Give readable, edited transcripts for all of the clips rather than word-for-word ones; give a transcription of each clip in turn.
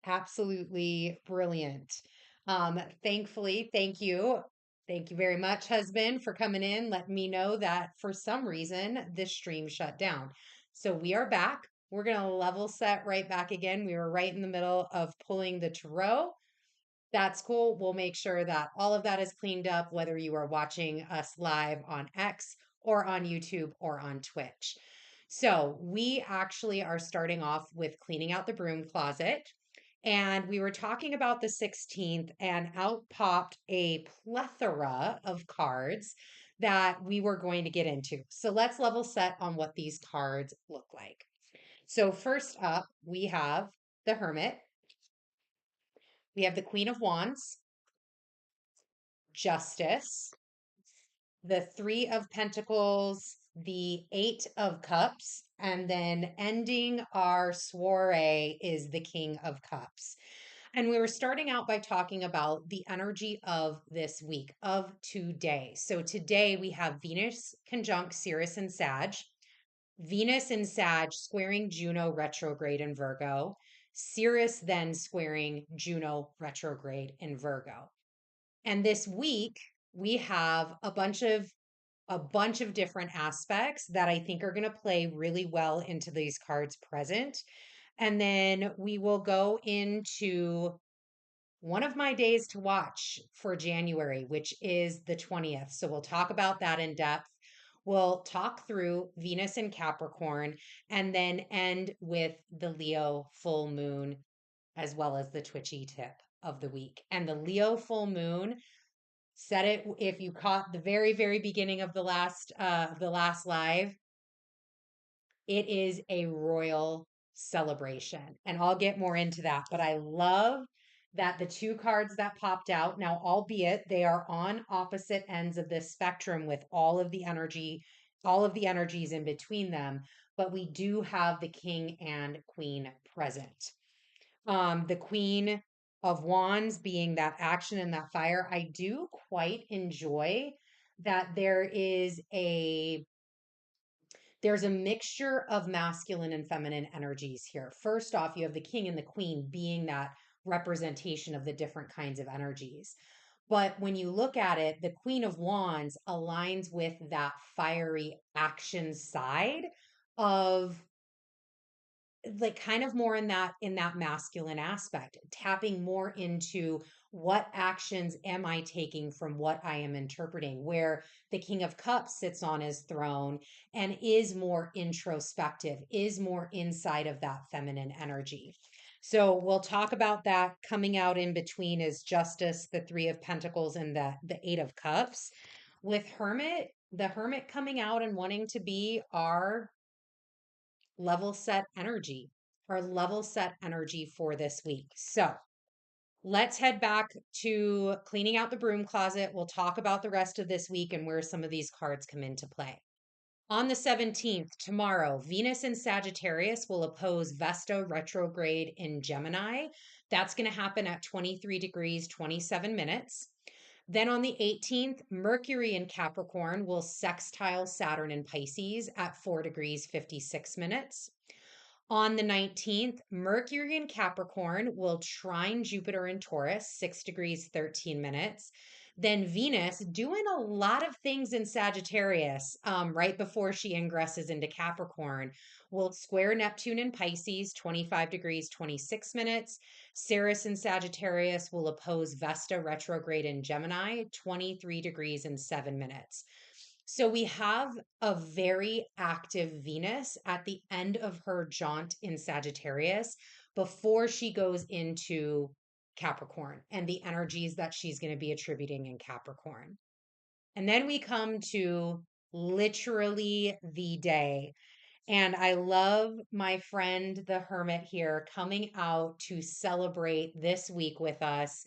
Absolutely brilliant. Thankfully, thank you. Thank you very much, husband, for coming in. Let me know that for some reason this stream shut down. So we are back. We're going to level set right back again. We were right in the middle of pulling the tarot. That's cool. We'll make sure that all of that is cleaned up, whether you are watching us live on X or on YouTube or on Twitch. So, we actually are starting off with cleaning out the broom closet. And we were talking about the 16th, and out popped a plethora of cards that we were going to get into. So, let's level set on what these cards look like. So, first up, we have the Hermit, we have the Queen of Wands, Justice, the Three of Pentacles, the Eight of Cups, and then ending our soiree is the King of Cups. And we were starting out by talking about the energy of this week, of today. So today we have Venus conjunct Sirius and Sag, Venus in Sag squaring Juno retrograde in Virgo, Sirius then squaring Juno retrograde in Virgo. And this week we have a bunch of different aspects that I think are going to play really well into these cards present. And then we will go into one of my days to watch for January, which is the 20th. So we'll talk about that in depth. We'll talk through Venus and Capricorn and then end with the Leo full moon as well as the twitchy tip of the week. And the Leo full moon, said it if you caught the very very beginning of the last live, it is a royal celebration, and I'll get more into that. But I love that the two cards that popped out now, albeit they are on opposite ends of this spectrum with all of the energies in between them, but we do have the king and queen present. The Queen of Wands being that action and that fire. I do quite enjoy that there's a mixture of masculine and feminine energies here. First off, you have the king and the queen being that representation of the different kinds of energies. But when you look at it, the Queen of Wands aligns with that fiery action side of, like, kind of more in that masculine aspect, tapping more into what actions am I taking from what I am interpreting, where the King of Cups sits on his throne and is more introspective, is more inside of that feminine energy. So we'll talk about that. Coming out in between is Justice, the Three of Pentacles, and the Eight of Cups. With the Hermit coming out and wanting to be level set energy, our level set energy for this week. So let's head back to cleaning out the broom closet. We'll talk about the rest of this week and where some of these cards come into play. On the 17th, tomorrow, Venus in Sagittarius will oppose Vesta retrograde in Gemini. That's going to happen at 23 degrees, 27 minutes. Then on the 18th, Mercury in Capricorn will sextile Saturn in Pisces at 4 degrees, 56 minutes. On the 19th, Mercury in Capricorn will trine Jupiter in Taurus, 6 degrees, 13 minutes. Then Venus doing a lot of things in Sagittarius right before she ingresses into Capricorn will square Neptune in Pisces, 25 degrees, 26 minutes. Ceres in Sagittarius will oppose Vesta retrograde in Gemini, 23 degrees and 7 minutes. So we have a very active Venus at the end of her jaunt in Sagittarius before she goes into Capricorn and the energies that she's going to be attributing in Capricorn. And then we come to literally the day. And I love my friend, the Hermit, here coming out to celebrate this week with us.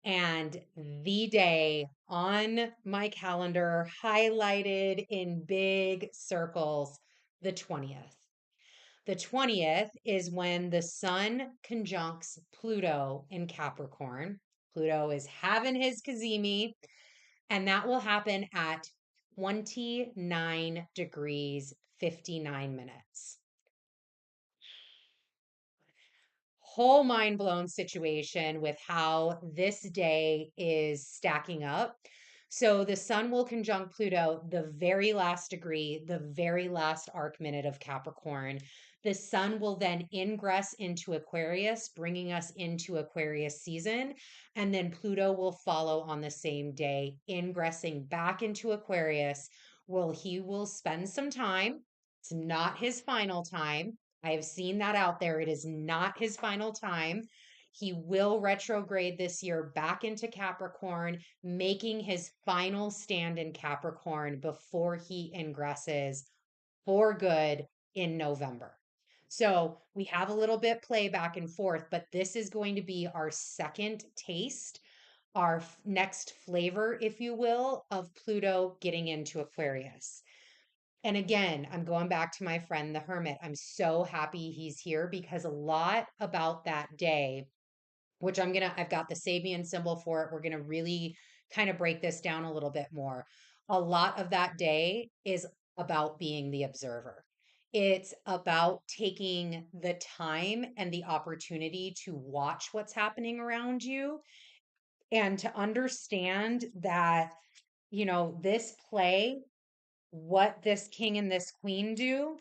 And the day on my calendar, highlighted in big circles, the 20th. The 20th is when the sun conjuncts Pluto in Capricorn. Pluto is having his Kazemi, and that will happen at 29 degrees, 59 minutes. whole mind blown situation with how this day is stacking up. So the sun will conjunct Pluto the very last degree, the very last arc minute of Capricorn. The sun will then ingress into Aquarius, bringing us into Aquarius season. And then Pluto will follow on the same day, ingressing back into Aquarius. Well, he will spend some time. It's not his final time. I have seen that out there. It is not his final time. He will retrograde this year back into Capricorn, making his final stand in Capricorn before he ingresses for good in November. So we have a little bit play back and forth, but this is going to be our second taste, our next flavor, if you will, of Pluto getting into Aquarius. And again, I'm going back to my friend the Hermit. I'm so happy he's here because a lot about that day, which I've got the Sabian symbol for it. We're gonna really kind of break this down a little bit more. A lot of that day is about being the observer. It's about taking the time and the opportunity to watch what's happening around you and to understand that, this play, what this king and this queen do,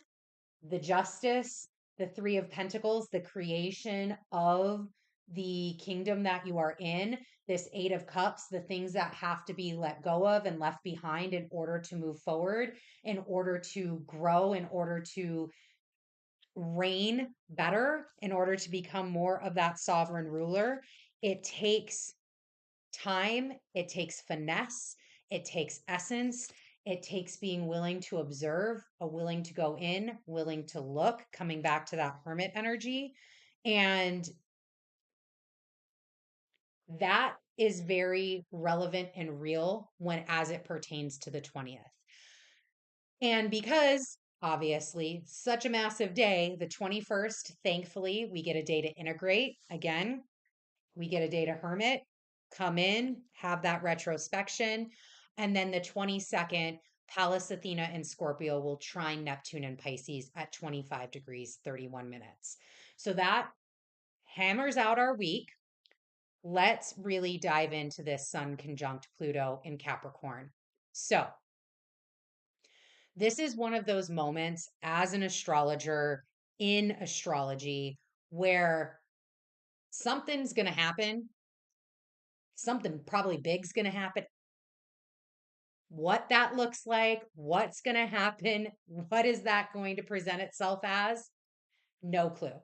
the justice, the three of pentacles, the creation of the kingdom that you are in, this eight of cups, the things that have to be let go of and left behind in order to move forward, in order to grow, in order to reign better, in order to become more of that sovereign ruler. It takes time, it takes finesse, it takes essence, it takes being willing to observe, a willing to go in, willing to look, coming back to that hermit energy. And that is very relevant and real when as it pertains to the 20th. And because obviously such a massive day, the 21st, thankfully, we get a day to integrate. Again, we get a day to hermit, come in, have that retrospection. And then the 22nd, Pallas Athena and Scorpio will trine Neptune and Pisces at 25 degrees, 31 minutes. So that hammers out our week. Let's really dive into this Sun conjunct Pluto in Capricorn. So, this is one of those moments as an astrologer in astrology where something's going to happen. Something probably big's going to happen. What that looks like, what's going to happen, what is that going to present itself as? No clue.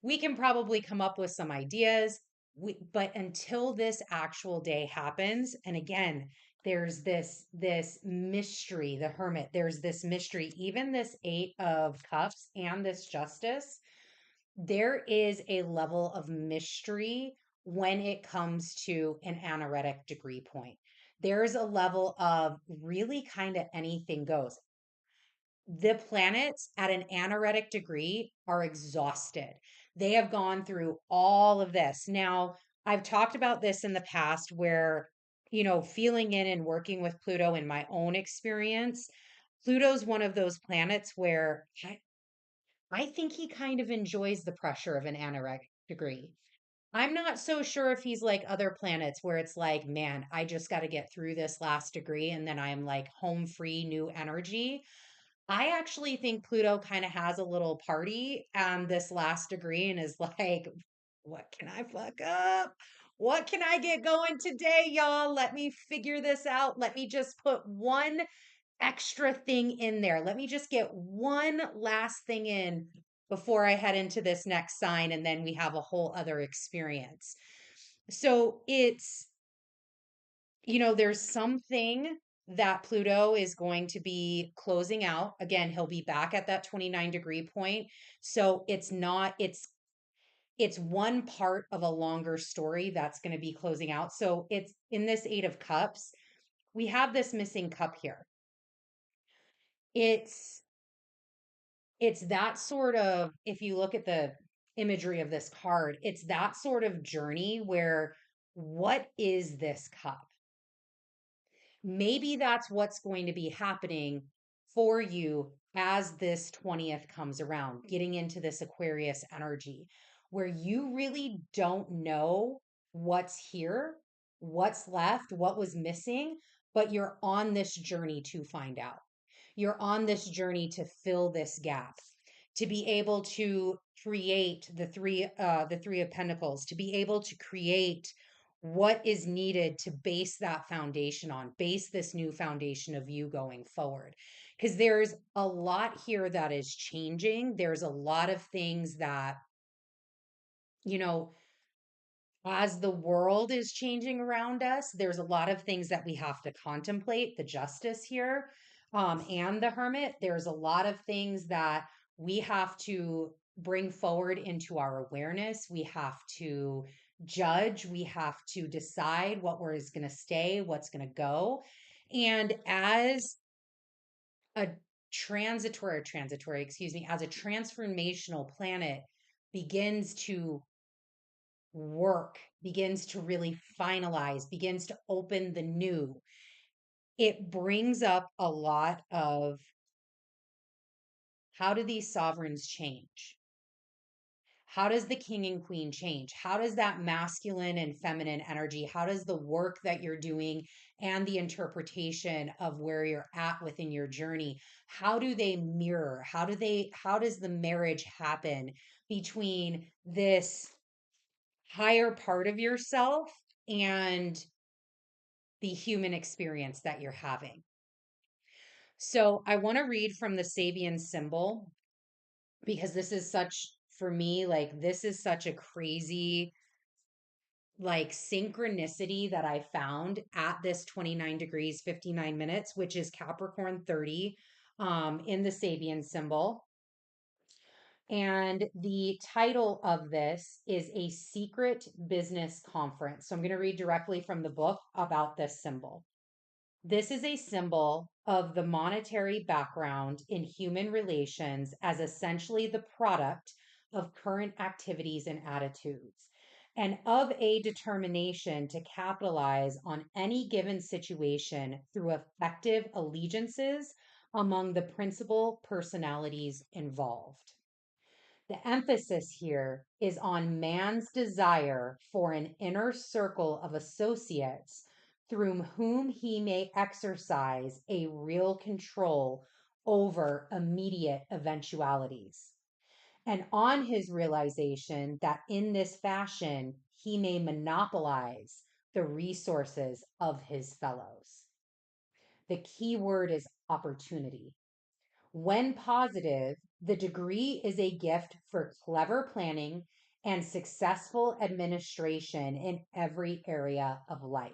We can probably come up with some ideas, but until this actual day happens, and again, there's this mystery, the hermit, there's this mystery, even this eight of cups and this justice, there is a level of mystery when it comes to an anaretic degree point. There's a level of really kind of anything goes. The planets at an anaretic degree are exhausted. They have gone through all of this. Now, I've talked about this in the past where, feeling in and working with Pluto in my own experience, Pluto's one of those planets where I think he kind of enjoys the pressure of an anaretic degree. I'm not so sure if he's like other planets where it's like, man, I just got to get through this last degree and then I'm like home free, new energy. I actually think Pluto kind of has a little party this last degree and is like, what can I fuck up? What can I get going today, y'all? Let me figure this out. Let me just put one extra thing in there. Let me just get one last thing in before I head into this next sign. And then we have a whole other experience. So there's something that Pluto is going to be closing out. Again, he'll be back at that 29 degree point. So it's one part of a longer story that's going to be closing out. So it's in this eight of cups. We have this missing cup here. It's that sort of, if you look at the imagery of this card, it's that sort of journey where what is this cup? Maybe that's what's going to be happening for you as this 20th comes around, getting into this Aquarius energy. where you really don't know what's here, what's left, what was missing, but you're on this journey to find out. You're on this journey to fill this gap, to be able to create the three of pentacles, to be able to create what is needed to base that foundation on, base this new foundation of you going forward. Because there's a lot here that is changing. There's a lot of things that, you know, as the world is changing around us, there's a lot of things that we have to contemplate. The justice here, and the hermit, there's a lot of things that we have to bring forward into our awareness. We have to judge, we have to decide what is going to stay, what's going to go. And as a as a transformational planet begins to work, begins to really finalize, begins to open the new, it brings up a lot of how do these sovereigns change? How does the king and queen change? How does that masculine and feminine energy, how does the work that you're doing and the interpretation of where you're at within your journey, how do they mirror? How does the marriage happen between this higher part of yourself and the human experience that you're having? So I want to read from the Sabian symbol because this is such, for me, like, this is such a crazy, like, synchronicity that I found at this 29 degrees, 59 minutes, which is Capricorn 30, in the Sabian symbol. And the title of this is A Secret Business Conference. So I'm going to read directly from the book about this symbol. This is a symbol of the monetary background in human relations as essentially the product of current activities and attitudes, and of a determination to capitalize on any given situation through effective allegiances among the principal personalities involved. The emphasis here is on man's desire for an inner circle of associates through whom he may exercise a real control over immediate eventualities, and on his realization that in this fashion he may monopolize the resources of his fellows. The key word is opportunity. When positive, the degree is a gift for clever planning and successful administration in every area of life.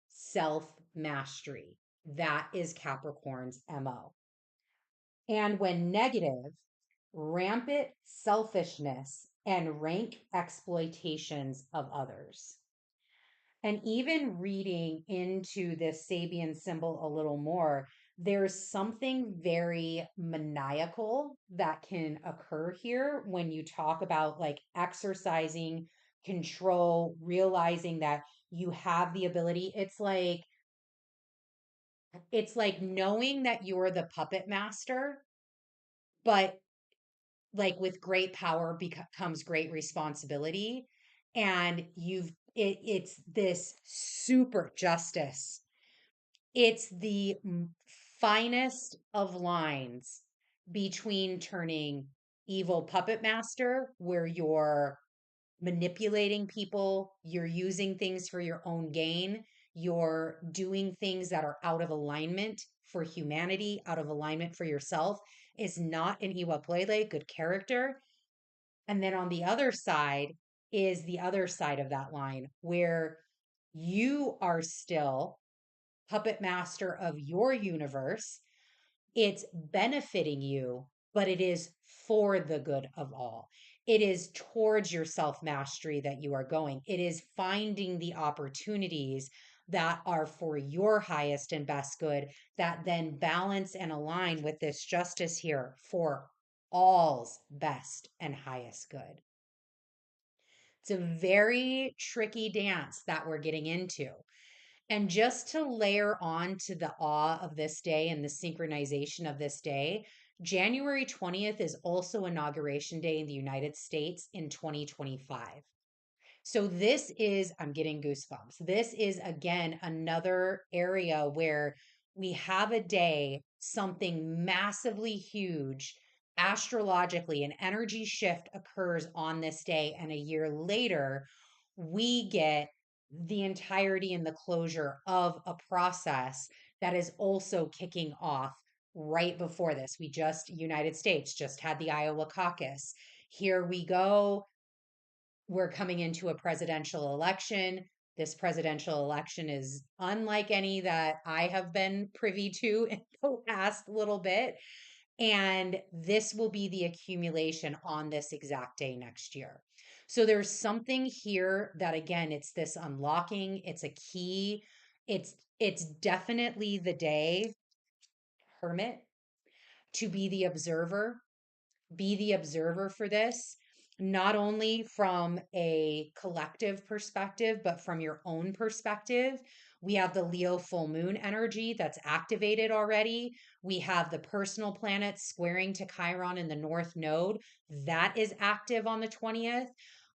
Self mastery. That is Capricorn's MO. And when negative, rampant selfishness and rank exploitations of others. And even reading into this Sabian symbol a little more, there's something very maniacal that can occur here when you talk about, like, exercising control, realizing that you have the ability. It's like knowing that you're the puppet master, but, like, with great power comes great responsibility, and it's this super justice. It's the finest of lines between turning evil puppet master, where you're manipulating people, you're using things for your own gain, you're doing things that are out of alignment for humanity, out of alignment for yourself, is not an Iwapuele, good character. And then on the other side is the other side of that line, where you are still puppet master of your universe. It's benefiting you, but it is for the good of all. It is towards your self mastery that you are going. It is finding the opportunities that are for your highest and best good, that then balance and align with this justice here for all's best and highest good. It's a very tricky dance that we're getting into. And just to layer on to the awe of this day and the synchronization of this day, January 20th is also Inauguration Day in the United States in 2025. So this is, I'm getting goosebumps. This is again another area where we have a day, something massively huge, astrologically, an energy shift occurs on this day. And a year later, we get the entirety and the closure of a process that is also kicking off right before this. We just, United States, just had the Iowa caucus. Here we go, we're coming into a presidential election. This presidential election is unlike any that I have been privy to in the last little bit. And this will be the accumulation on this exact day next year. So there's something here that, again, it's this unlocking, it's a key. It's definitely the day, Hermit, to be the observer for this, not only from a collective perspective, but from your own perspective. We have the Leo full moon energy that's activated already. We have the personal planets squaring to Chiron in the North Node. That is active on the 20th.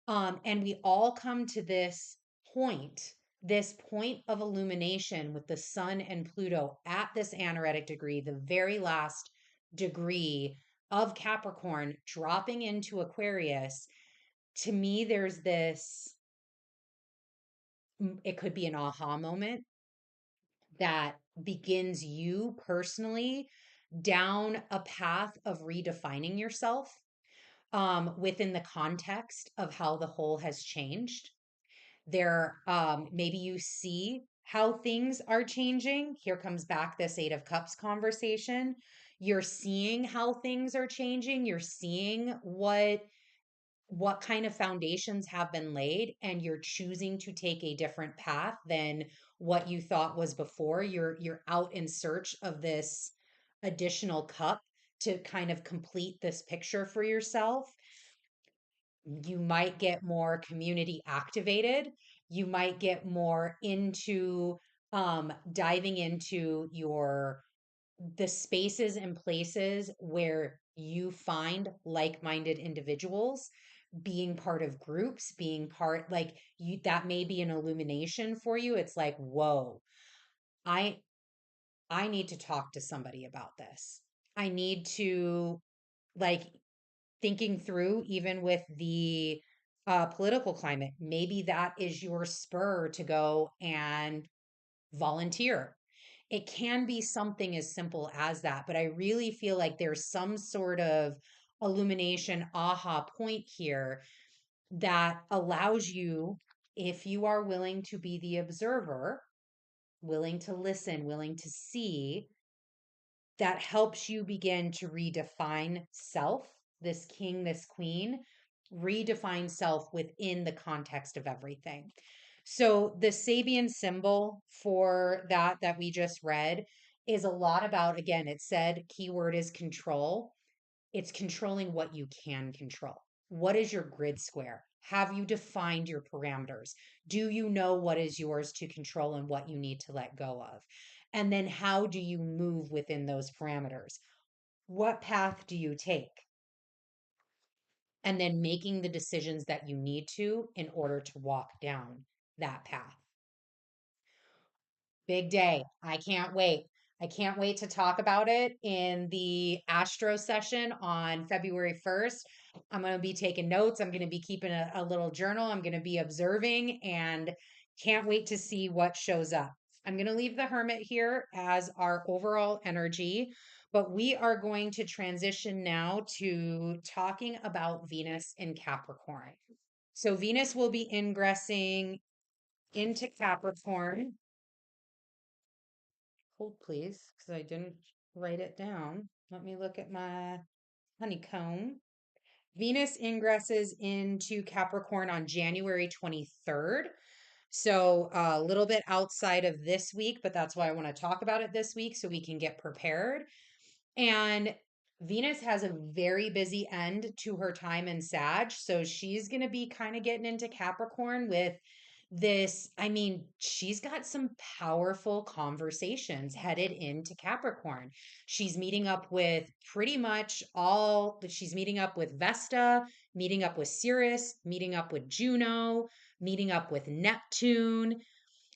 And we all come to this point of illumination with the Sun and Pluto at this anaretic degree, the very last degree of Capricorn dropping into Aquarius. To me, there's this, it could be an aha moment that begins you personally down a path of redefining yourself within the context of how the whole has changed. There, maybe you see how things are changing. Here comes back this Eight of Cups conversation. You're seeing how things are changing. You're seeing what kind of foundations have been laid, and you're choosing to take a different path than what you thought was before. You're out in search of this additional cup to kind of complete this picture for yourself. You might get more community activated. You might get more into diving into the spaces and places where you find like-minded individuals, being part of groups, being part, like, you, that may be an illumination for you. It's like, whoa, I I need to talk to somebody about this. I need to, like, thinking through, even with the political climate, maybe that is your spur to go and volunteer. It can be something as simple as that, but I really feel like there's some sort of illumination aha point here that allows you, if you are willing to be the observer, willing to listen, willing to see, that helps you begin to redefine self, this king, this queen, redefine self within the context of everything. So the Sabian symbol for that we just read is a lot about, again, it said keyword is control. It's controlling what you can control. What is your grid square? Have you defined your parameters? Do you know what is yours to control and what you need to let go of? And then how do you move within those parameters? What path do you take? And then making the decisions that you need to in order to walk down that path. Big day. I can't wait. I can't wait to talk about it in the Astro session on February 1st. I'm going to be taking notes. I'm going to be keeping a little journal. I'm going to be observing and can't wait to see what shows up. I'm going to leave the Hermit here as our overall energy, but we are going to transition now to talking about Venus in Capricorn. So Venus will be ingressing into Capricorn. Hold please, because I didn't write it down. Let me look at my honeycomb. Venus ingresses into Capricorn on January 23rd. So a little bit outside of this week, but that's why I want to talk about it this week so we can get prepared. And Venus has a very busy end to her time in Sag. So she's going to be kind of getting into Capricorn with I mean, she's got some powerful conversations headed into Capricorn. She's meeting up with she's meeting up with Vesta, meeting up with Sirius, meeting up with Juno, meeting up with Neptune.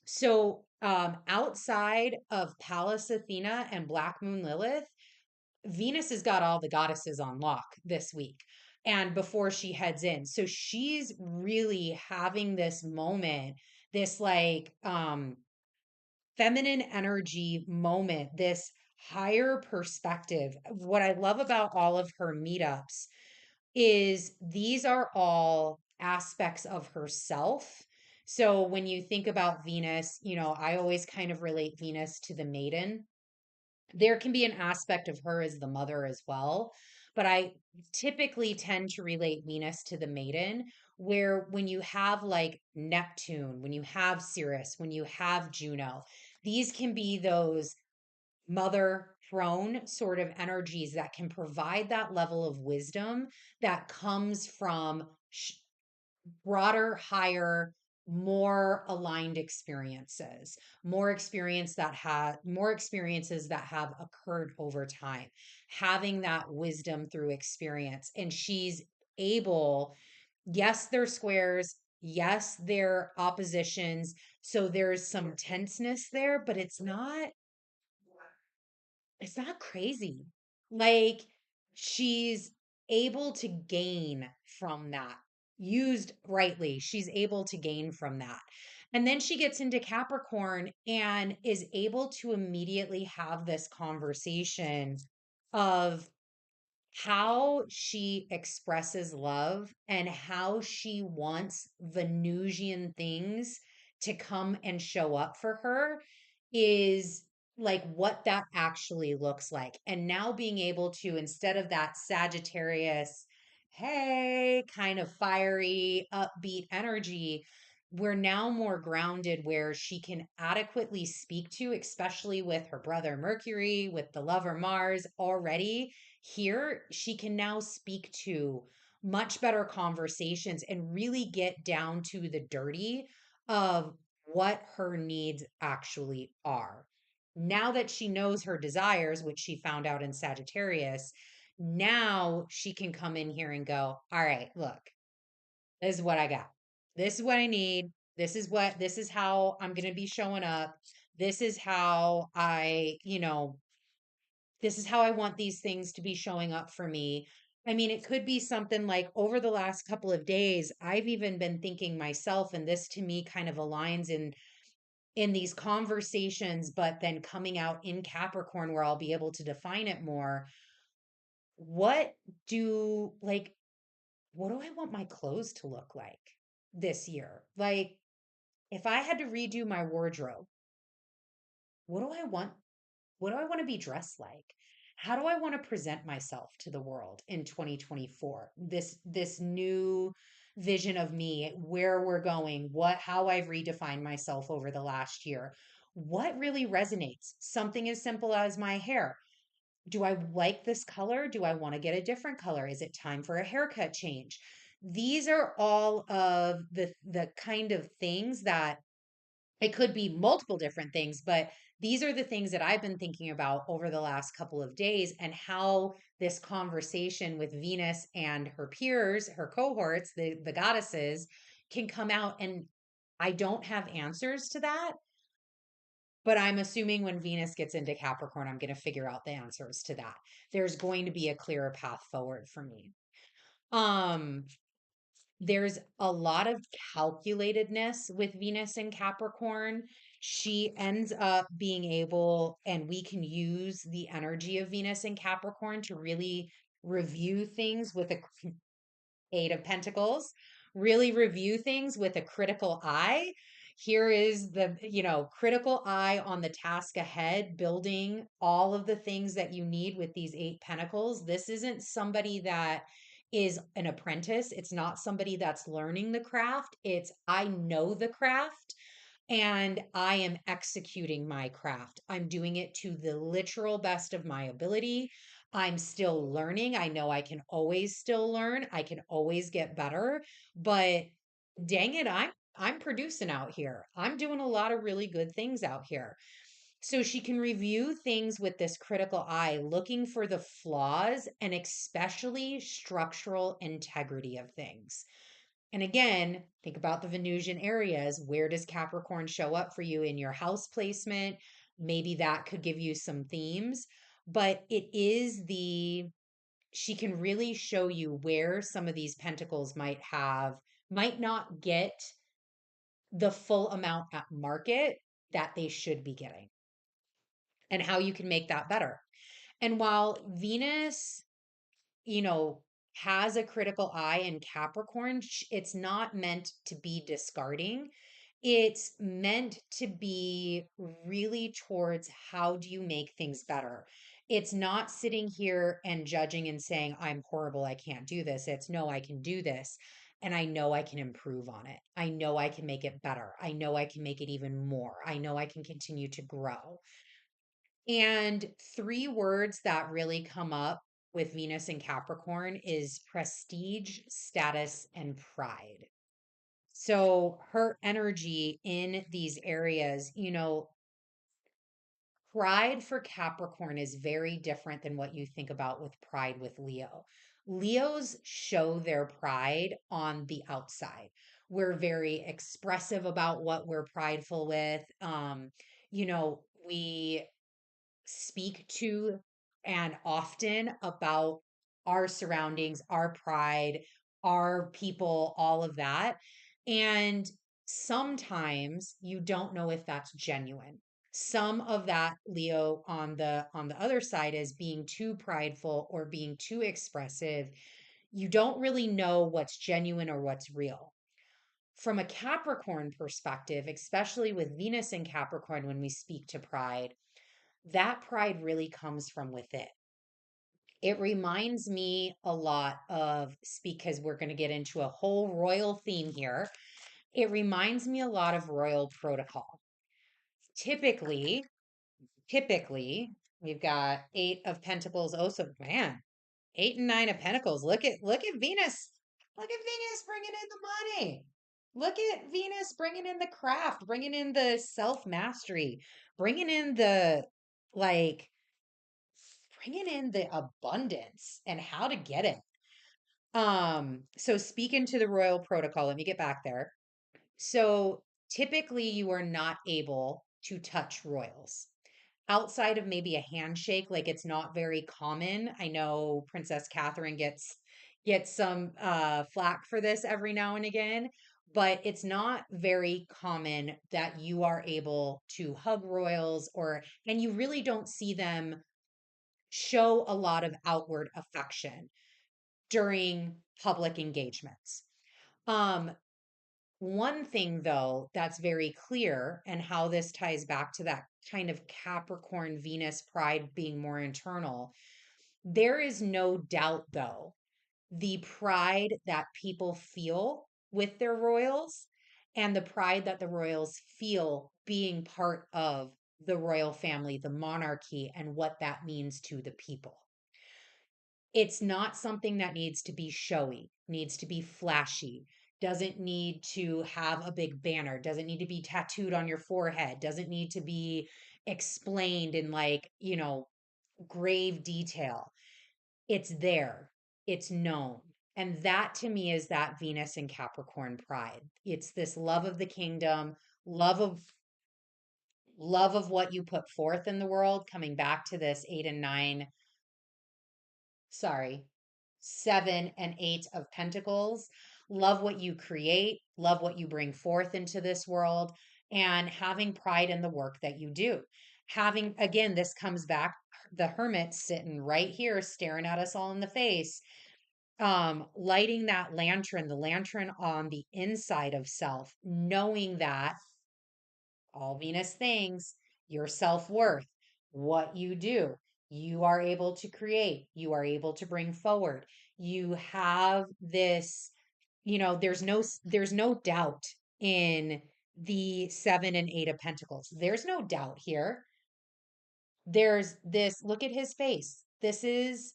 So, outside of Pallas Athena and Black Moon Lilith, Venus has got all the goddesses on lock this week and before she heads in. So she's really having this moment, this feminine energy moment, this higher perspective. What I love about all of her meetups is these are all aspects of herself. So when you think about Venus, I always kind of relate Venus to the maiden. There can be an aspect of her as the mother as well, but I typically tend to relate Venus to the maiden, where when you have like Neptune, when you have Sirius, when you have Juno, these can be those mother throne sort of energies that can provide that level of wisdom that comes from broader, higher, more aligned experiences, more experiences that have occurred over time, having that wisdom through experience. And she's able, yes, they're squares, yes, they're oppositions. So there's some tenseness there, but it's not crazy. Like she's able to gain from that. Used rightly, she's able to gain from that. And then she gets into Capricorn and is able to immediately have this conversation of how she expresses love and how she wants Venusian things to come and show up for her is like what that actually looks like. And now being able to, instead of that Sagittarius, hey, kind of fiery, upbeat energy, we're now more grounded where she can adequately speak to, especially with her brother Mercury, with the lover Mars already here, she can now speak to much better conversations and really get down to the dirty of what her needs actually are. Now that she knows her desires, which she found out in Sagittarius, now she can come in here and go, all right, look, this is what I got. This is what I need. This is how I'm going to be showing up. This is how this is how I want these things to be showing up for me. I mean, it could be something like over the last couple of days, I've even been thinking myself, and this to me kind of aligns in these conversations, but then coming out in Capricorn where I'll be able to define it more. What do like what do I want my clothes to look like this year? Like if I had to redo my wardrobe, what do I want what do I want to be dressed like? How do I want to present myself to the world in 2024? This new vision of me, where we're going, how I've redefined myself over the last year. What really resonates? Something as simple as my hair. Do I like this color? Do I want to get a different color? Is it time for a haircut change? These are all of the kind of things that it could be multiple different things, but these are the things that I've been thinking about over the last couple of days and how this conversation with Venus and her peers, her cohorts, the goddesses can come out. And I don't have answers to that, but I'm assuming when Venus gets into Capricorn, I'm going to figure out the answers to that. There's going to be a clearer path forward for me. Um, there's a lot of calculatedness with Venus in Capricorn. She ends up being able, and we can use the energy of Venus in Capricorn to really review things with a Eight of Pentacles, really review things with a critical eye. Here is the critical eye on the task ahead, building all of the things that you need with these Eight Pentacles. This isn't somebody that is an apprentice. It's not somebody that's learning the craft. It's I know the craft and I am executing my craft. I'm doing it to the literal best of my ability. I'm still learning. I know I can always still learn. I can always get better, but dang it, I'm producing out here. I'm doing a lot of really good things out here. So she can review things with this critical eye, looking for the flaws and especially structural integrity of things. And again, think about the Venusian areas. Where does Capricorn show up for you in your house placement? Maybe that could give you some themes, but she can really show you where some of these pentacles might not get the full amount at market that they should be getting, and how you can make that better. And while Venus, you know, has a critical eye in Capricorn, it's not meant to be discarding. It's meant to be really towards how do you make things better. It's not sitting here and judging and saying, I'm horrible, I can't do this. It's no, I can do this. And I know I can improve on it. I know I can make it better. I know I can make it even more. I know I can continue to grow. And three words that really come up with Venus and Capricorn is prestige, status, and pride. So her energy in these areas, pride for Capricorn is very different than what you think about with pride with Leo. Leos show their pride on the outside. We're very expressive about what we're prideful with. We speak to and often about our surroundings, our pride, our people, all of that. And sometimes you don't know if that's genuine. Some of that, Leo, on the other side, is being too prideful or being too expressive. You don't really know what's genuine or what's real. From a Capricorn perspective, especially with Venus in Capricorn, when we speak to pride, that pride really comes from within. It reminds me a lot of, because we're going to get into a whole royal theme here. It reminds me a lot of royal protocol. Typically, we've got 8 of Pentacles. Oh, so man, 8 and 9 of Pentacles. Look at Venus. Look at Venus bringing in the money. Look at Venus bringing in the craft, bringing in the self mastery, bringing in like bringing in the abundance and how to get it. So speaking to the royal protocol, let me get back there. So typically you are not able to touch royals outside of maybe a handshake. Like, it's not very common. I know Princess Catherine gets some flack for this every now and again, but it's not very common that you are able to hug royals, and you really don't see them show a lot of outward affection during public engagements. Um, One thing, though, that's very clear, and how this ties back to that kind of Capricorn Venus pride being more internal, there is no doubt, though, the pride that people feel with their royals and the pride that the royals feel being part of the royal family, the monarchy, and what that means to the people. It's not something that needs to be showy, needs to be flashy, doesn't need to have a big banner, doesn't need to be tattooed on your forehead, doesn't need to be explained in grave detail. It's there, it's known. And that to me is that Venus and Capricorn pride. It's this love of the kingdom, love of what you put forth in the world, coming back to this 7 and 8 of Pentacles. Love what you create, love what you bring forth into this world, and having pride in the work that you do. Having, again, this comes back, the Hermit sitting right here staring at us all in the face, lighting that lantern, the lantern on the inside of self, knowing that all Venus things, your self worth, what you do, you are able to create, you are able to bring forward. You have this, there's no doubt in the 7 and 8 of Pentacles. There's no doubt here. There's this, look at his face. This is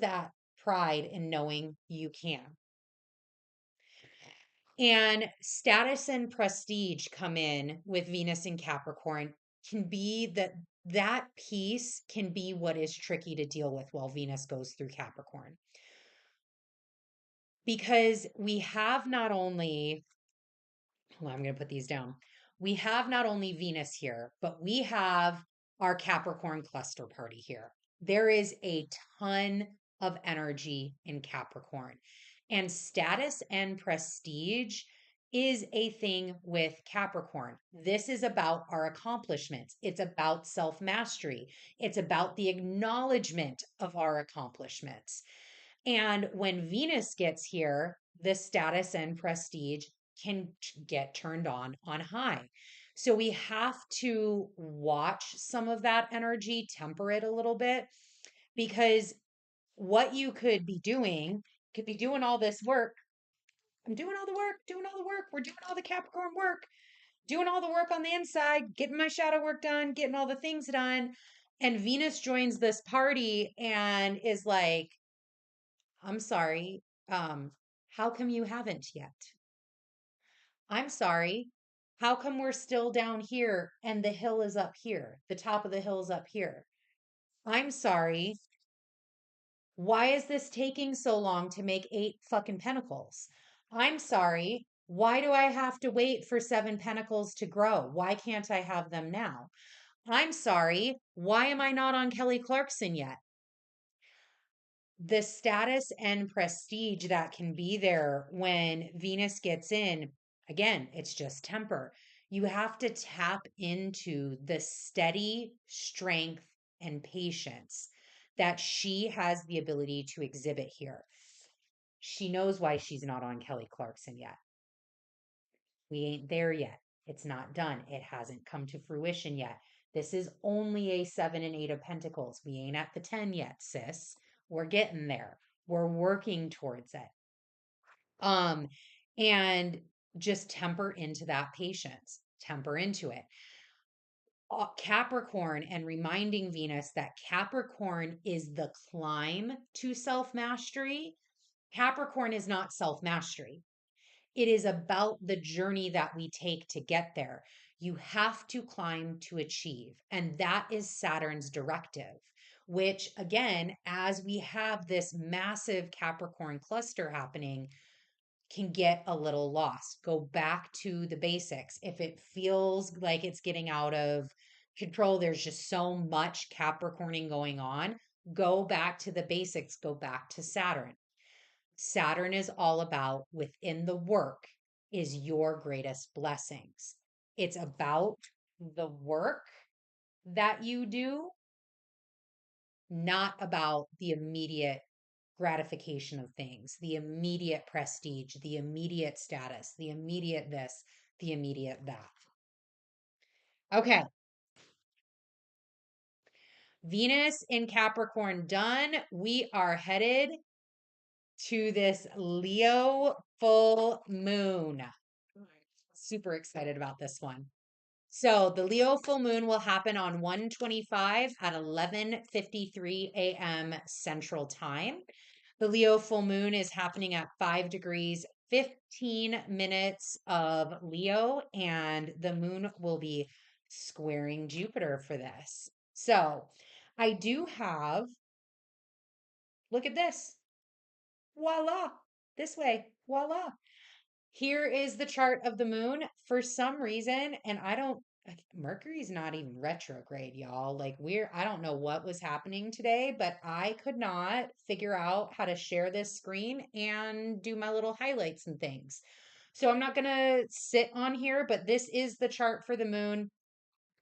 that pride in knowing you can. And status and prestige come in with Venus in Capricorn, can be that piece can be what is tricky to deal with while Venus goes through Capricorn. Because we have not only, well, I'm going to put these down. We have not only Venus here, but we have our Capricorn cluster party here. There is a ton of energy in Capricorn, and status and prestige is a thing with Capricorn. This is about our accomplishments. It's about self mastery. It's about the acknowledgement of our accomplishments. And when Venus gets here, the status and prestige can get turned on high. So we have to watch some of that energy, temper it a little bit, because what you could be doing all this work. I'm doing all the work, doing all the work. We're doing all the Capricorn work, doing all the work on the inside, getting my shadow work done, getting all the things done. And Venus joins this party and is like, I'm sorry. How come you haven't yet? I'm sorry. How come we're still down here and the hill is up here? The top of the hill is up here. I'm sorry. Why is this taking so long to make 8 fucking pentacles? I'm sorry. Why do I have to wait for 7 pentacles to grow? Why can't I have them now? I'm sorry. Why am I not on Kelly Clarkson yet? The status and prestige that can be there when Venus gets in, again, it's just temper. You have to tap into the steady strength and patience that she has the ability to exhibit here. She knows why she's not on Kelly Clarkson yet. We ain't there yet. It's not done. It hasn't come to fruition yet. This is only a 7 and 8 of Pentacles. We ain't at the 10 yet, sis. We're getting there. We're working towards it. Um, and just temper into that patience, temper into it. Capricorn, and reminding Venus that Capricorn is the climb to self mastery. Capricorn is not self mastery. It is about the journey that we take to get there. You have to climb to achieve. And that is Saturn's directive, which, again, as we have this massive Capricorn cluster happening, can get a little lost. Go back to the basics. If it feels like it's getting out of control, there's just so much Capricorning going on, go back to the basics, go back to Saturn. Saturn is all about within the work is your greatest blessings. It's about the work that you do, not about the immediate gratification of things, the immediate prestige, the immediate status, the immediate this, the immediate that. Okay. Venus in Capricorn done. We are headed to this Leo full moon. Super excited about this one. So the Leo full moon will happen on 125 at 11:53 a.m. Central Time. The Leo full moon is happening at 5 degrees 15 minutes of Leo, and the moon will be squaring Jupiter for this. So I do have, look at this. Voila. This way. Voila. Here is the chart of the moon. For some reason, and Mercury's not even retrograde, y'all. I don't know what was happening today, but I could not figure out how to share this screen and do my little highlights and things. So I'm not going to sit on here, but this is the chart for the moon.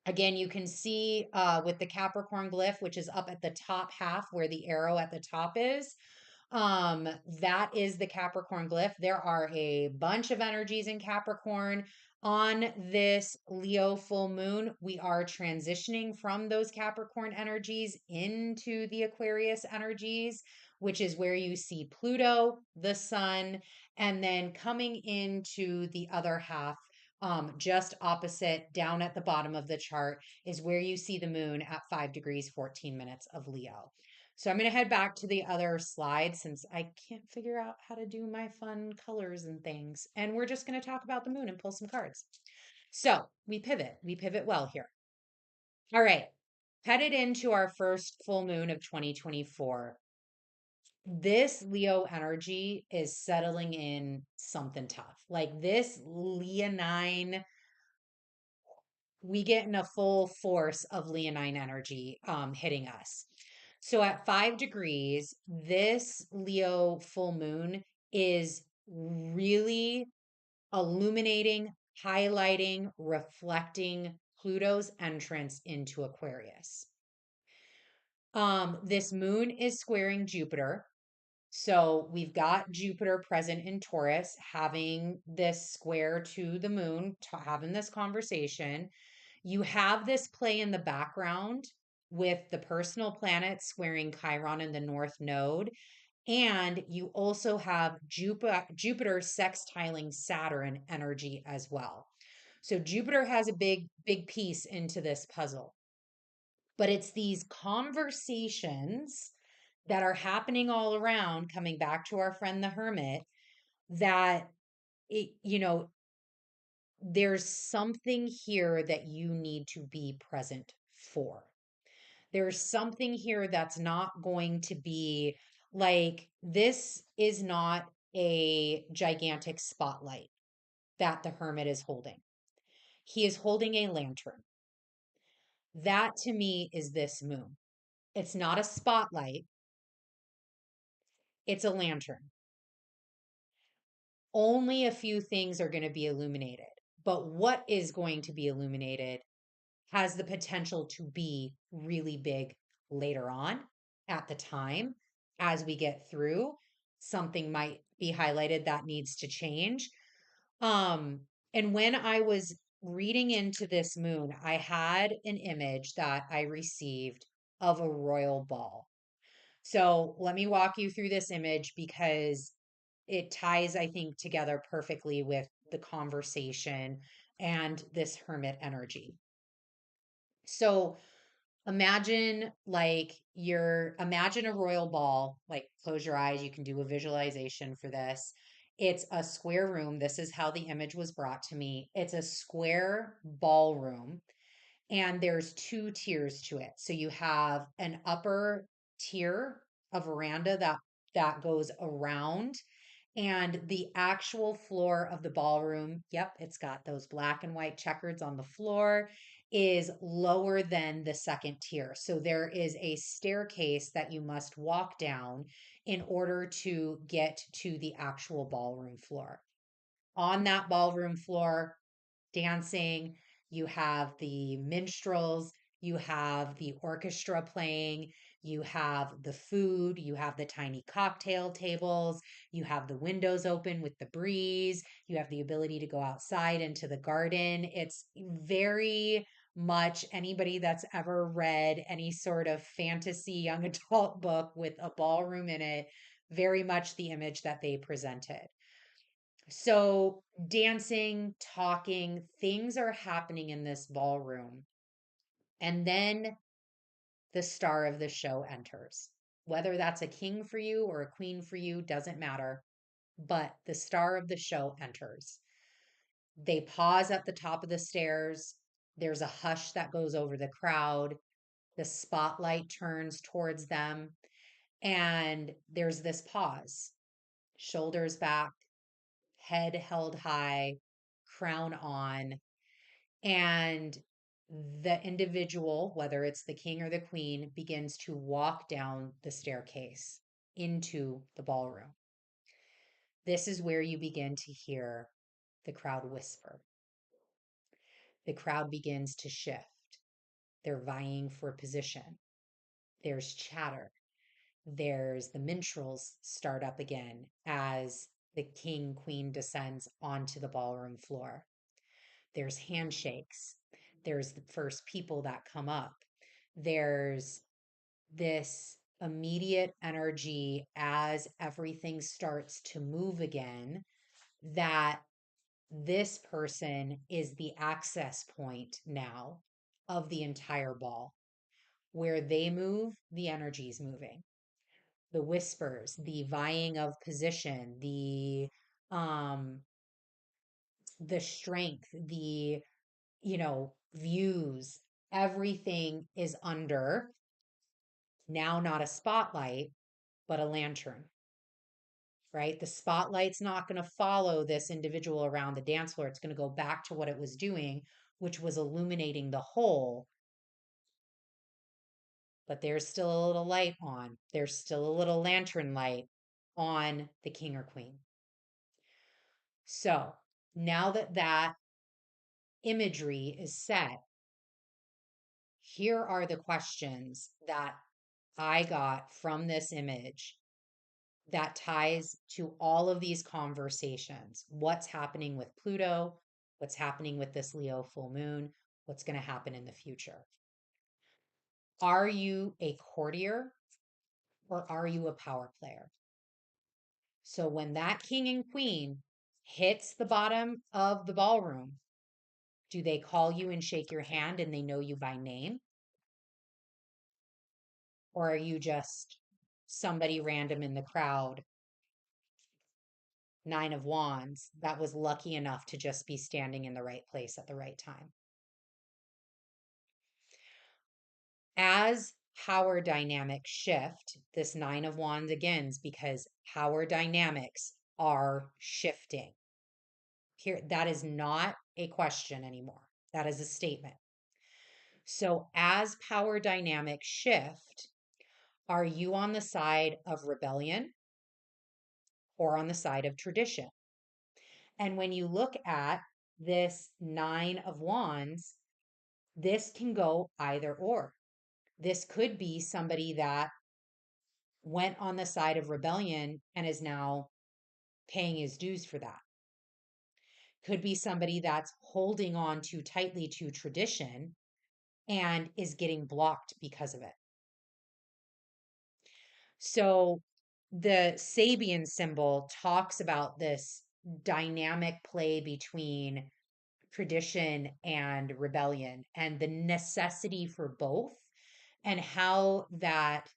Again, you can see with the Capricorn glyph, which is up at the top half where the arrow at the top is. That is the Capricorn glyph. There are a bunch of energies in Capricorn. On this Leo full moon, we are transitioning from those Capricorn energies into the Aquarius energies, which is where you see Pluto, the sun, and then coming into the other half, just opposite down at the bottom of the chart is where you see the moon at 5 degrees 14 minutes of Leo. So I'm going to head back to the other slide since I can't figure out how to do my fun colors and things. And we're just going to talk about the moon and pull some cards. So we pivot well here. All right, headed into our first full moon of 2024. This Leo energy is settling in something tough. Like this Leonine, we get in a full force of Leonine energy hitting us. So at 5 degrees, this Leo full moon is really illuminating, highlighting, reflecting Pluto's entrance into Aquarius. This moon is squaring Jupiter. So we've got Jupiter present in Taurus, having this square to the moon, having this conversation. You have this play in the background with the personal planet squaring Chiron in the North Node. And you also have Jupiter sextiling Saturn energy as well. So Jupiter has a big piece into this puzzle. But it's these conversations that are happening all around, coming back to our friend the hermit, that there's something here that you need to be present for. There's something here that's not going to be like, this is not a gigantic spotlight that the hermit is holding. He is holding a lantern. That to me is this moon. It's not a spotlight, it's a lantern. Only a few things are going to be illuminated, but what is going to be illuminated has the potential to be really big later on at the time. As we get through, something might be highlighted that needs to change. And when I was reading into this moon, I had an image that I received of a royal ball. So let me walk you through this image because it ties, I think, together perfectly with the conversation and this hermit energy. So imagine imagine a royal ball, like close your eyes, you can do a visualization for this. It's a square room. This is how the image was brought to me. It's a square ballroom and there's 2 tiers to it. So you have an upper tier, a veranda that goes around, and the actual floor of the ballroom, yep, it's got those black and white checkers on the floor, is lower than the second tier. So there is a staircase that you must walk down in order to get to the actual ballroom floor. On that ballroom floor, dancing, you have the minstrels, you have the orchestra playing, you have the food, you have the tiny cocktail tables, you have the windows open with the breeze, you have the ability to go outside into the garden. It's very much, anybody that's ever read any sort of fantasy young adult book with a ballroom in it, very much the image that they presented. So, dancing, talking, things are happening in this ballroom. And then the star of the show enters. Whether that's a king for you or a queen for you doesn't matter, but the star of the show enters. They pause at the top of the stairs. There's a hush that goes over the crowd. The spotlight turns towards them, and there's this pause, shoulders back, head held high, crown on, and the individual, whether it's the king or the queen, begins to walk down the staircase into the ballroom. This is where you begin to hear the crowd whisper. The crowd begins to shift. They're vying for position. There's chatter. There's the minstrels start up again as the king, queen descends onto the ballroom floor. There's handshakes. There's the first people that come up. There's this immediate energy as everything starts to move again, that this person is the access point now of the entire ball. Where they move, the energy is moving. the whispers, the vying of position, um the strength, the views, everything is under now not a spotlight, but a lantern, right? The spotlight's not going to follow this individual around the dance floor. It's going to go back to what it was doing, which was illuminating the whole. But there's still a little light on. There's still a little lantern light on the king or queen. So now that that imagery is set, here are the questions that I got from this image that ties to all of these conversations. What's happening with Pluto? What's happening with this Leo full moon? What's going to happen in the future? Are you a courtier or are you a power player? So when that king and queen hits the bottom of the ballroom, do they call you and shake your hand and they know you by name? Or are you just somebody random in the crowd, Nine of Wands, that was lucky enough to just be standing in the right place at the right time? As power dynamics shift, this Nine of Wands again, because power dynamics are shifting. Here, that is not a question anymore. That is a statement. So as power dynamics shift, are you on the side of rebellion or on the side of tradition? And when you look at this Nine of Wands, this can go either or. This could be somebody that went on the side of rebellion and is now paying his dues for that. Could be somebody that's holding on too tightly to tradition and is getting blocked because of it. So the Sabian symbol talks about this dynamic play between tradition and rebellion and the necessity for both, and how that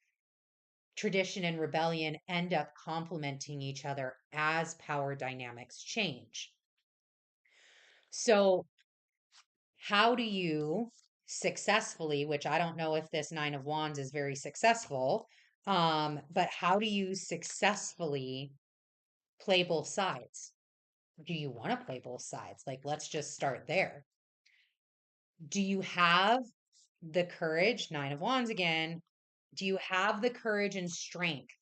tradition and rebellion end up complementing each other as power dynamics change. So, how do you successfully, which I don't know if this Nine of Wands is very successful, but how do you successfully play both sides? Do you want to play both sides? Like, let's just start there. Do you have the courage, Nine of Wands again? Do you have the courage and strength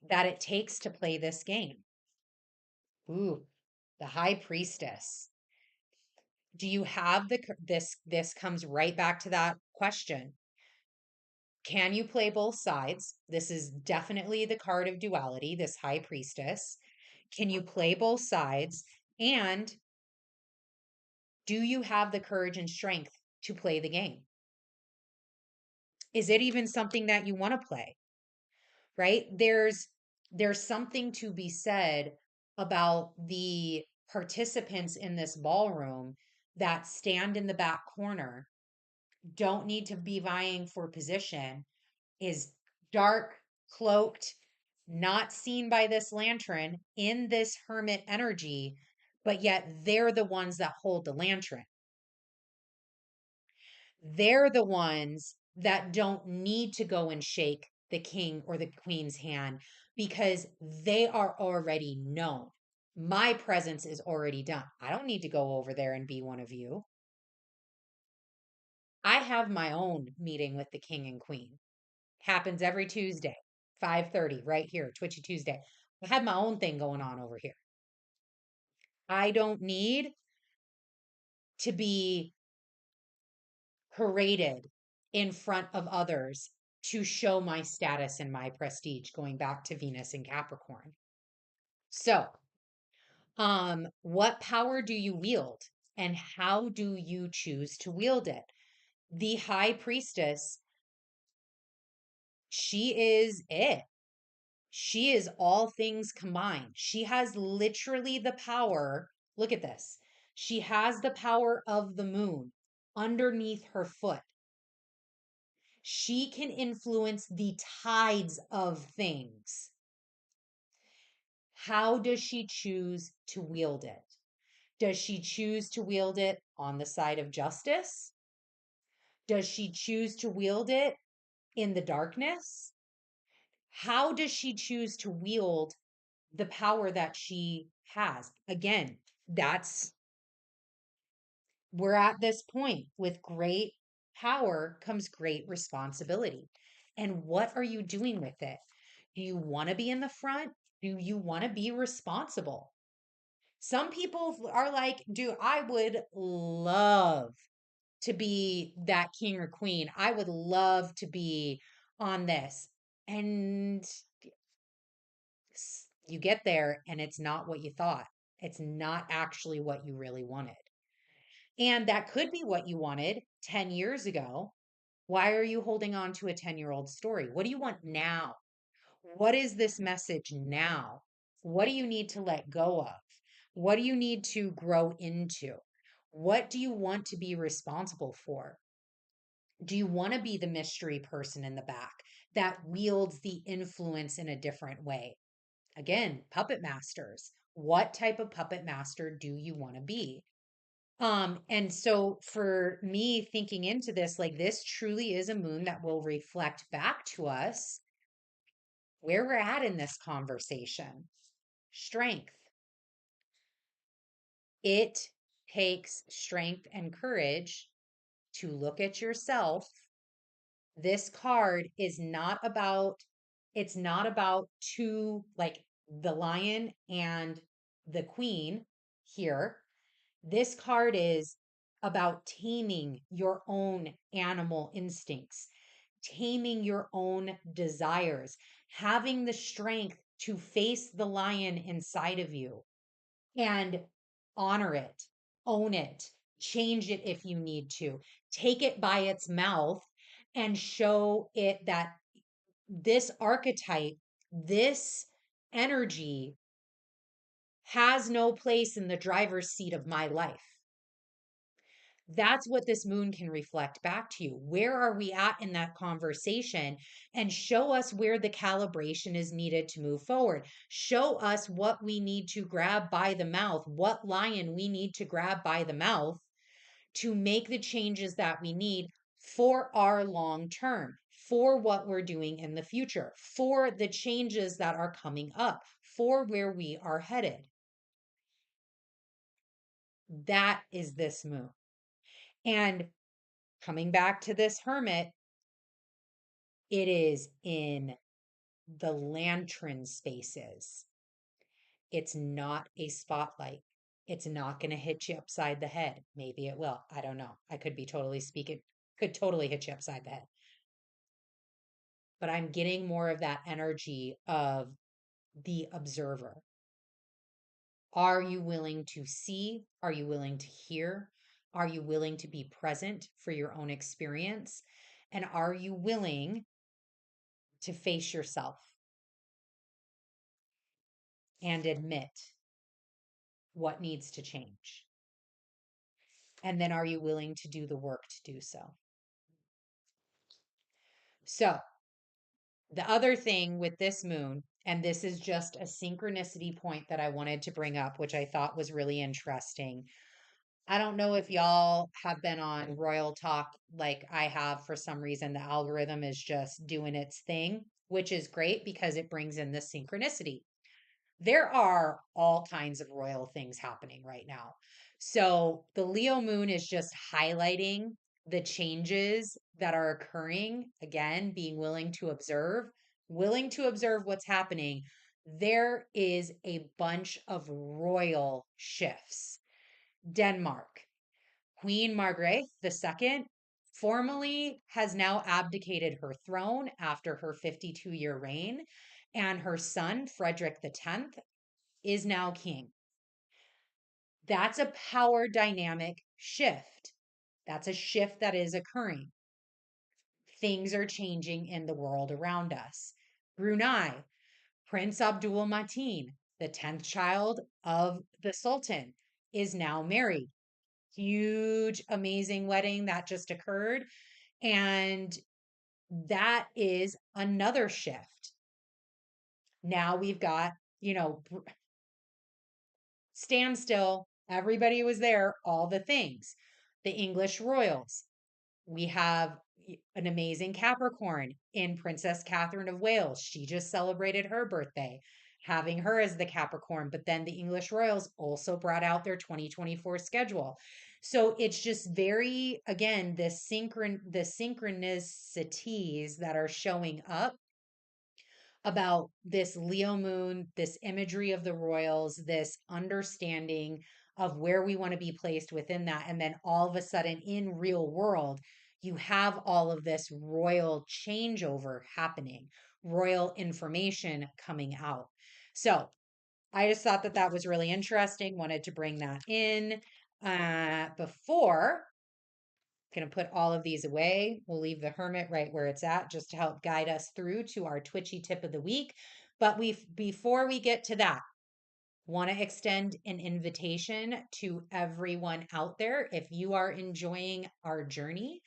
that it takes to play this game? Ooh, the High Priestess. Do you have this comes right back to that question. Can you play both sides? This is definitely the card of duality, this High Priestess. Can you play both sides? And do you have the courage and strength to play the game? Is it even something that you want to play? Right? There's something to be said about the participants in this ballroom that stand in the back corner, don't need to be vying for position, is dark, cloaked, not seen by this lantern in this hermit energy, but yet they're the ones that hold the lantern. They're the ones that don't need to go and shake the king or the queen's hand because they are already known. My presence is already done. I don't need to go over there and be one of you. I have my own meeting with the king and queen. Happens every Tuesday, 5:30, right here, Twitchy Tuesday. I have my own thing going on over here. I don't need to be paraded in front of others to show my status and my prestige, going back to Venus and Capricorn. So, what power do you wield and how do you choose to wield it? The High Priestess, she is it. She is all things combined. She has literally the power. Look at this. She has the power of the moon underneath her foot. She can influence the tides of things. How does she choose to wield it? Does she choose to wield it on the side of justice? Does she choose to wield it in the darkness? How does she choose to wield the power that she has? Again, we're at this point. With great power comes great responsibility. And what are you doing with it? Do you want to be in the front? Do you want to be responsible? Some people are like, dude, I would love to be that king or queen. I would love to be on this. And you get there and it's not what you thought. It's not actually what you really wanted. And that could be what you wanted 10 years ago. Why are you holding on to a 10-year-old story? What do you want now? What is this message now? What do you need to let go of? What do you need to grow into? What do you want to be responsible for? Do you want to be the mystery person in the back that wields the influence in a different way? Again, puppet masters. What type of puppet master do you want to be? And so for me thinking into this, like this truly is a moon that will reflect back to us where we're at in this conversation. Strength. It takes strength and courage to look at yourself. This card is not about, it's not about two, like the lion and the queen here. This card is about taming your own animal instincts, taming your own desires, having the strength to face the lion inside of you and honor it, own it, change it if you need to, take it by its mouth and show it that this archetype, this energy has no place in the driver's seat of my life. That's what this moon can reflect back to you. Where are we at in that conversation? And show us where the calibration is needed to move forward. Show us what we need to grab by the mouth, what lion we need to grab by the mouth to make the changes that we need for our long term, for what we're doing in the future, for the changes that are coming up, for where we are headed. That is this moon. And coming back to this hermit, it is in the lantern spaces. It's not a spotlight. It's not going to hit you upside the head. Maybe it will. I don't know. I could be totally speaking, could totally hit you upside the head. But I'm getting more of that energy of the observer. Are you willing to see? Are you willing to hear? Are you willing to be present for your own experience? And are you willing to face yourself and admit what needs to change? And then are you willing to do the work to do so? So, the other thing with this moon, and this is just a synchronicity point that I wanted to bring up, which I thought was really interesting. I don't know if y'all have been on Royal Talk like I have. For some reason, the algorithm is just doing its thing, which is great because it brings in this synchronicity. There are all kinds of royal things happening right now. So the Leo moon is just highlighting the changes that are occurring. Again, being willing to observe what's happening. There is a bunch of royal shifts. Denmark, Queen Margrethe II formally has now abdicated her throne after her 52-year reign, and her son, Frederick X, is now king. That's a power dynamic shift. That's a shift that is occurring. Things are changing in the world around us. Brunei, Prince Abdul Mateen, the 10th child of the Sultan, is now married. Huge, amazing wedding that just occurred. And that is another shift. Now we've got, stand still. Everybody was there, all the things. The English royals. We have an amazing Capricorn in Princess Catherine of Wales. She just celebrated her birthday, having her as the Capricorn. But then the English royals also brought out their 2024 schedule. So it's just very, again, the synchronicities that are showing up about this Leo moon, this imagery of the royals, this understanding of where we want to be placed within that. And then all of a sudden in real world, you have all of this royal changeover happening, royal information coming out. So I just thought that that was really interesting. Wanted to bring that in before going to put all of these away. We'll leave the hermit right where it's at just to help guide us through to our twitchy tip of the week. But before we get to that, want to extend an invitation to everyone out there. If you are enjoying our journey,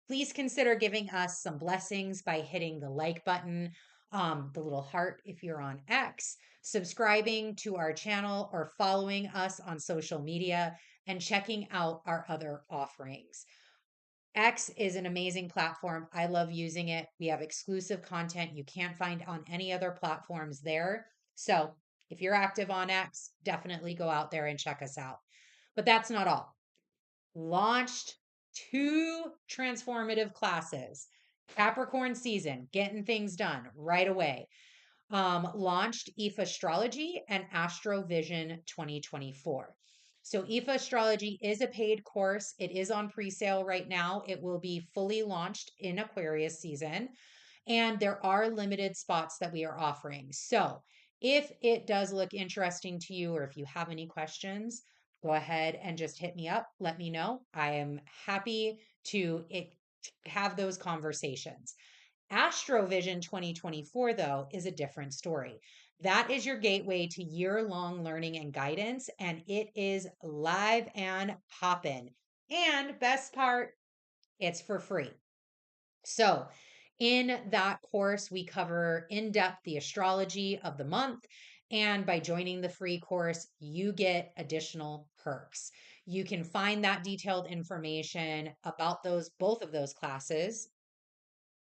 please consider giving us some blessings by hitting the like button, the little heart if you're on X, subscribing to our channel or following us on social media, and checking out our other offerings. X is an amazing platform. I love using it. We have exclusive content you can't find on any other platforms there. So if you're active on X, definitely go out there and check us out. But that's not all. Launched 2 transformative classes. Capricorn season, getting things done right away. Launched IFA Astrology and Astrovision 2024. So IFA Astrology is a paid course. It is on pre-sale right now. It will be fully launched in Aquarius season, and there are limited spots that we are offering. So if it does look interesting to you, or if you have any questions, go ahead and just hit me up. Let me know. I am happy to have those conversations. Astrovision 2024, though, is a different story. That is your gateway to year-long learning and guidance, and it is live and poppin'. And best part, it's for free. So, in that course, we cover in depth the astrology of the month. And by joining the free course, you get additional perks. You can find that detailed information about both of those classes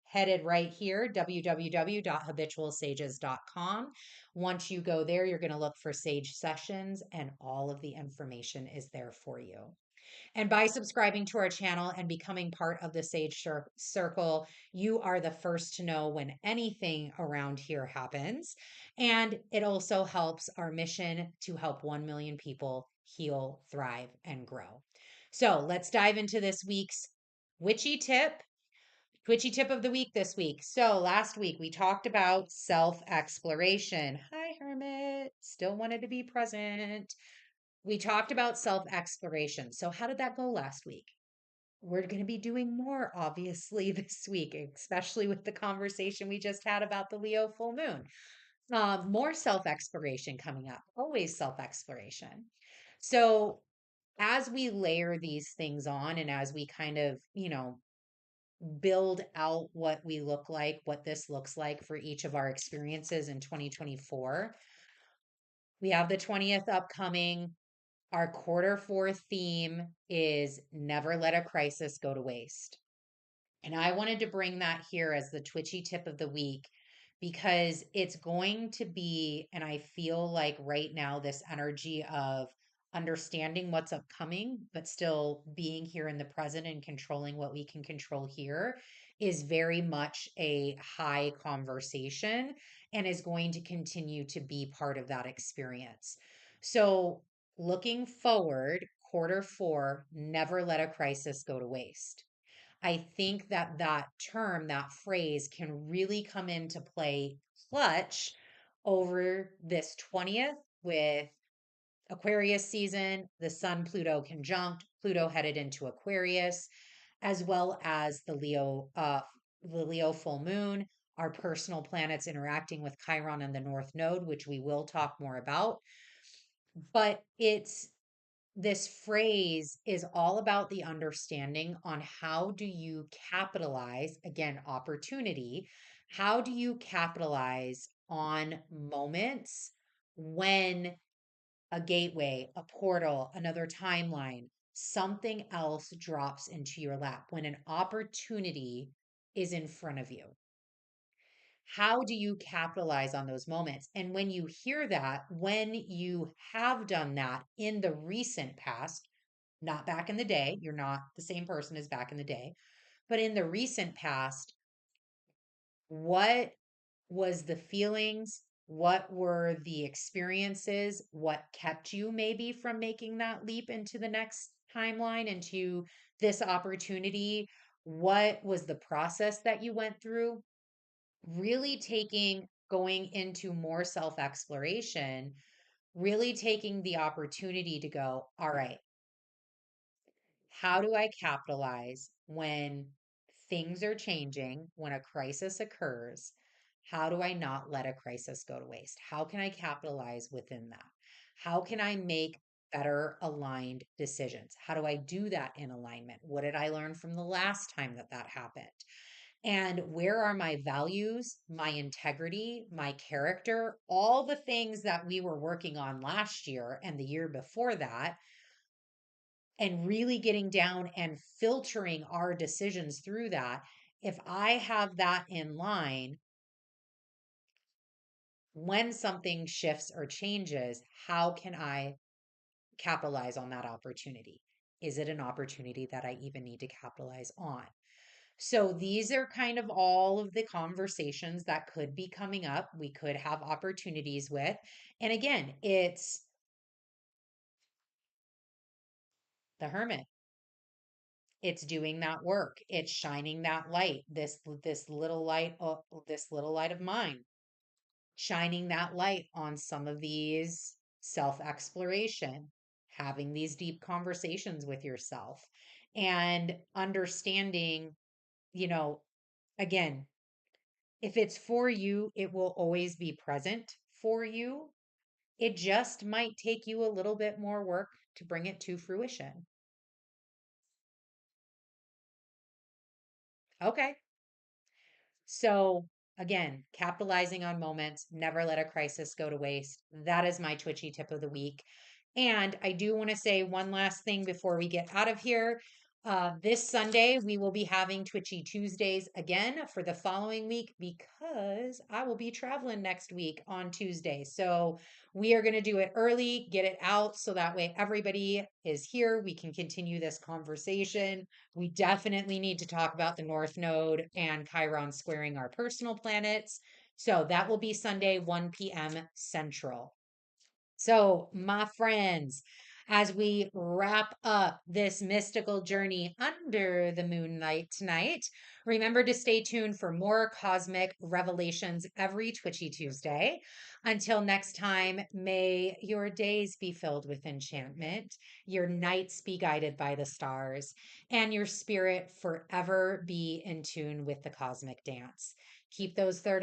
headed right here, www.habitualsages.com. Once you go there, you're going to look for Sage Sessions, and all of the information is there for you. And by subscribing to our channel and becoming part of the Sage Circle, you are the first to know when anything around here happens. And it also helps our mission to help 1 million people heal, thrive, and grow. So let's dive into this week's witchy tip. Twitchy tip of the week this week. So last week we talked about self-exploration. Hi, Hermit. Still wanted to be present. We talked about self-exploration. So how did that go last week? We're going to be doing more, obviously, this week, especially with the conversation we just had about the Leo full moon. More self-exploration coming up. Always self-exploration. So as we layer these things on and as we kind of, build out what we look like, what this looks like for each of our experiences in 2024. We have the 20th upcoming. Our quarter 4 theme is never let a crisis go to waste. And I wanted to bring that here as the twitchy tip of the week because it's going to be, and I feel like right now, this energy of understanding what's upcoming, but still being here in the present and controlling what we can control here is very much a high conversation and is going to continue to be part of that experience. So, looking forward, quarter 4, never let a crisis go to waste. I think that that term, that phrase can really come into play clutch over this 20th with Aquarius season, the Sun Pluto conjunct, Pluto headed into Aquarius, as well as the Leo full moon, our personal planets interacting with Chiron and the North Node, which we will talk more about. But it's this phrase is all about the understanding on how do you capitalize, again, opportunity. How do you capitalize on moments when a gateway, a portal, another timeline, something else drops into your lap, when an opportunity is in front of you? How do you capitalize on those moments? And when you hear that, when you have done that in the recent past, not back in the day, you're not the same person as back in the day, but in the recent past, what was the feelings? What were the experiences? What kept you maybe from making that leap into the next timeline, into this opportunity? What was the process that you went through? Really going into more self exploration, really taking the opportunity to go, all right, how do I capitalize when things are changing, when a crisis occurs? How do I not let a crisis go to waste? How can I capitalize within that? How can I make better aligned decisions? How do I do that in alignment? What did I learn from the last time that that happened? And where are my values, my integrity, my character, all the things that we were working on last year and the year before that, and really getting down and filtering our decisions through that. If I have that in line, when something shifts or changes, how can I capitalize on that opportunity? Is it an opportunity that I even need to capitalize on? So these are kind of all of the conversations that could be coming up. We could have opportunities with. And again, it's the hermit. It's doing that work. It's shining that light. This little light, this little light of mine, shining that light on some of these self-exploration, having these deep conversations with yourself, and understanding, you know, again, if it's for you, it will always be present for you. It just might take you a little bit more work to bring it to fruition. Okay. So, again, capitalizing on moments, never let a crisis go to waste. That is my twitchy tip of the week. And I do want to say one last thing before we get out of here. This Sunday, we will be having Twitchy Tuesdays again for the following week because I will be traveling next week on Tuesday. So we are going to do it early, get it out so that way everybody is here. We can continue this conversation. We definitely need to talk about the North Node and Chiron squaring our personal planets. So that will be Sunday, 1 p.m. Central. So, my friends, as we wrap up this mystical journey under the moonlight tonight, remember to stay tuned for more cosmic revelations every Twitchy Tuesday. Until next time, may your days be filled with enchantment, your nights be guided by the stars, and your spirit forever be in tune with the cosmic dance. Keep those third